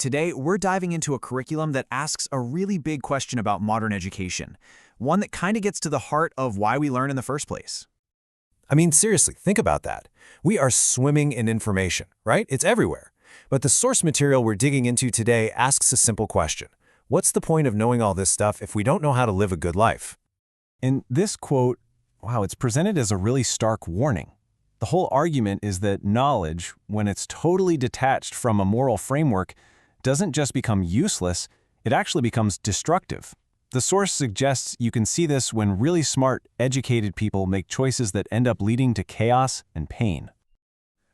Today, we're diving into a curriculum that asks a really big question about modern education, one that kind of gets to the heart of why we learn in the first place. I mean, seriously, think about that. We are swimming in information, right? It's everywhere. But the source material we're digging into today asks a simple question. What's the point of knowing all this stuff if we don't know how to live a good life? In this quote, wow, it's presented as a really stark warning. The whole argument is that knowledge, when it's totally detached from a moral framework, doesn't just become useless, it actually becomes destructive. The source suggests you can see this when really smart, educated people make choices that end up leading to chaos and pain.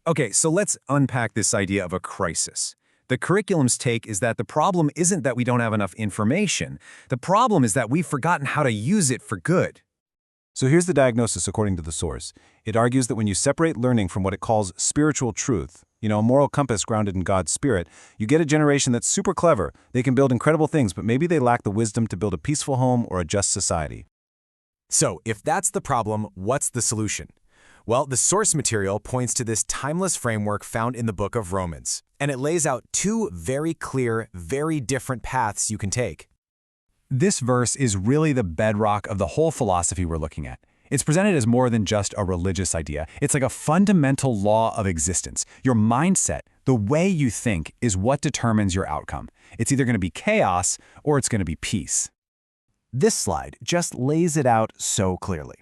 Okay, so let's unpack this idea of a crisis. The curriculum's take is that the problem isn't that we don't have enough information. The problem is that we've forgotten how to use it for good. So here's the diagnosis according to the source. It argues that when you separate learning from what it calls spiritual truth, a moral compass grounded in God's spirit, you get a generation that's super clever. They can build incredible things, but maybe they lack the wisdom to build a peaceful home or a just society. So, if that's the problem, what's the solution? Well, the source material points to this timeless framework found in the book of Romans, and it lays out two very clear, very different paths you can take. This verse is really the bedrock of the whole philosophy we're looking at. It's presented as more than just a religious idea. It's like a fundamental law of existence. Your mindset, the way you think, is what determines your outcome. It's either going to be chaos or it's going to be peace. This slide just lays it out so clearly.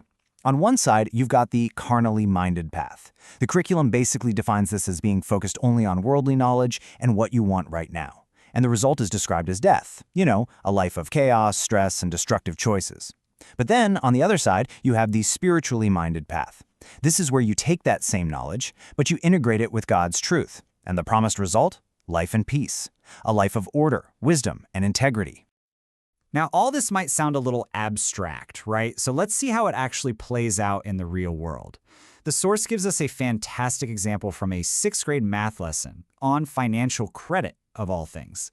On one side, you've got the carnally minded path. The curriculum basically defines this as being focused only on worldly knowledge and what you want right now. And the result is described as death. A life of chaos, stress, and destructive choices. But then, on the other side, you have the spiritually minded path. This is where you take that same knowledge, but you integrate it with God's truth. And the promised result? Life and peace. A life of order, wisdom, and integrity. Now, all this might sound a little abstract, right? So let's see how it actually plays out in the real world. The source gives us a fantastic example from a 6th grade math lesson on financial credit, of all things.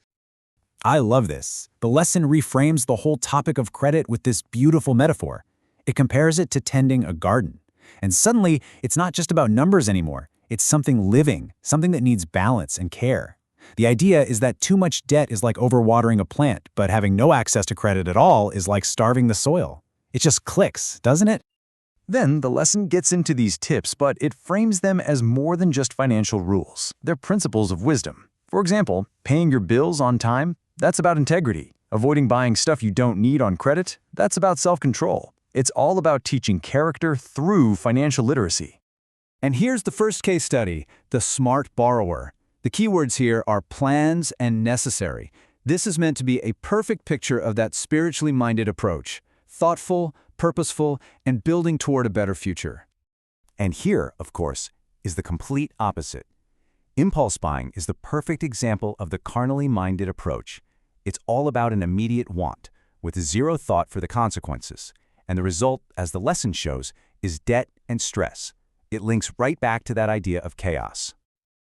I love this. The lesson reframes the whole topic of credit with this beautiful metaphor. It compares it to tending a garden. And suddenly, it's not just about numbers anymore. It's something living, something that needs balance and care. The idea is that too much debt is like overwatering a plant, but having no access to credit at all is like starving the soil. It just clicks, doesn't it? Then the lesson gets into these tips, but it frames them as more than just financial rules. They're principles of wisdom. For example, paying your bills on time, that's about integrity. Avoiding buying stuff you don't need on credit, that's about self-control. It's all about teaching character through financial literacy. And here's the first case study, the smart borrower. The keywords here are plans and necessary. This is meant to be a perfect picture of that spiritually minded approach. Thoughtful, purposeful, and building toward a better future. And here, of course, is the complete opposite. Impulse buying is the perfect example of the carnally minded approach. It's all about an immediate want, with zero thought for the consequences. And the result, as the lesson shows, is debt and stress. It links right back to that idea of chaos.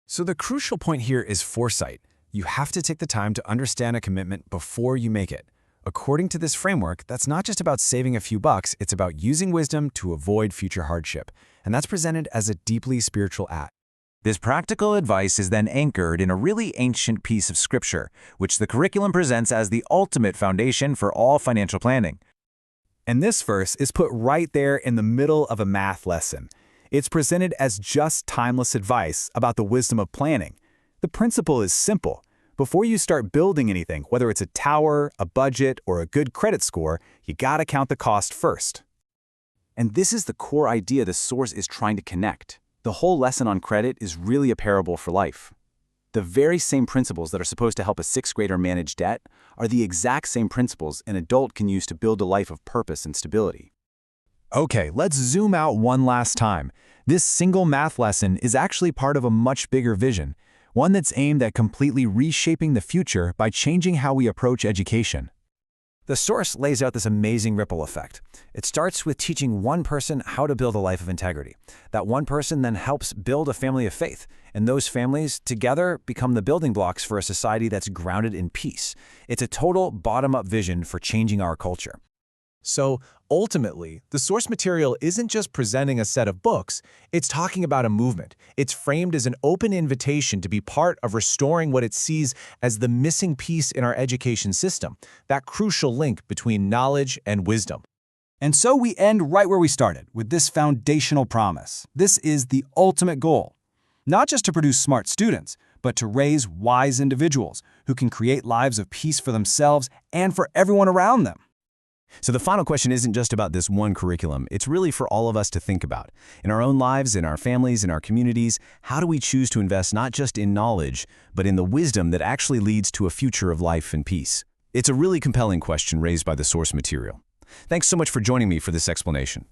So the crucial point here is foresight. You have to take the time to understand a commitment before you make it. According to this framework, that's not just about saving a few bucks, it's about using wisdom to avoid future hardship. And that's presented as a deeply spiritual act. This practical advice is then anchored in a really ancient piece of scripture, which the curriculum presents as the ultimate foundation for all financial planning. And this verse is put right there in the middle of a math lesson. It's presented as just timeless advice about the wisdom of planning. The principle is simple. Before you start building anything, whether it's a tower, a budget, or a good credit score, you gotta count the cost first. And this is the core idea the source is trying to connect. The whole lesson on credit is really a parable for life. The very same principles that are supposed to help a 6th grader manage debt are the exact same principles an adult can use to build a life of purpose and stability. Okay, let's zoom out one last time. This single math lesson is actually part of a much bigger vision, one that's aimed at completely reshaping the future by changing how we approach education. The source lays out this amazing ripple effect. It starts with teaching one person how to build a life of integrity. That one person then helps build a family of faith, and those families together become the building blocks for a society that's grounded in peace. It's a total bottom-up vision for changing our culture. So ultimately, the source material isn't just presenting a set of books, it's talking about a movement. It's framed as an open invitation to be part of restoring what it sees as the missing piece in our education system, that crucial link between knowledge and wisdom. And so we end right where we started, with this foundational promise. This is the ultimate goal. Not just to produce smart students, but to raise wise individuals who can create lives of peace for themselves and for everyone around them. So the final question isn't just about this one curriculum. It's really for all of us to think about. In our own lives, in our families, in our communities, how do we choose to invest not just in knowledge, but in the wisdom that actually leads to a future of life and peace? It's a really compelling question raised by the source material. Thanks so much for joining me for this explanation.